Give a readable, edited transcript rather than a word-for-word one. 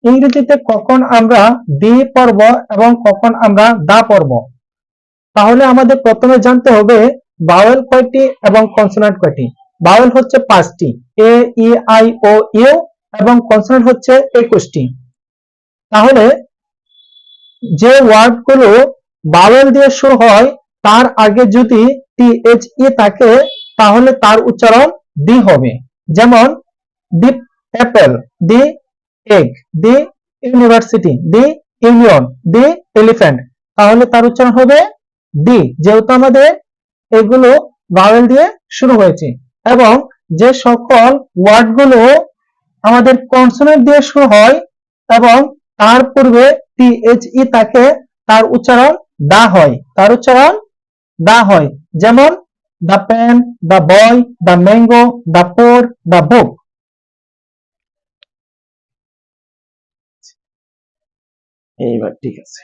ইংরেজিতে কখন আমরা দি পড়ব এবং কখন আমরা দা পড়ব। তাহলে আমাদের প্রথমে জানতে হবে ভাওয়েল কয়টি এবং কনসোনেন্ট কয়টি। ভাওয়েল হচ্ছে 5টি, এ ই আই ও ইউ, এবং কনসোনেন্ট হচ্ছে 21টি। তাহলে যে ওয়ার্ডগুলো ভাওয়েল দিয়ে শুরু হয় তার আগে যদি টি-এইচ-ই থাকে তাহলে তার উচ্চারণ দি হবে। যেমন the apple, the egg, the university, the union, the elephant, তাহলে তার উচ্চারণ হবে দি, যেহেতু আমাদের এগুলো ভাওয়েল দিয়ে শুরু হয়েছে। এবং যে সকল ওয়ার্ডগুলো আমাদের কনসোনেন্ট দিয়ে শুরু হয় এবং তার পূর্বে টি-এইচ-ই থাকে তার উচ্চারণ দা হয়, তার উচ্চারণ দা হয়। যেমন the pen, the boy, the mango, the poor, the book. এইবার ঠিক আছে।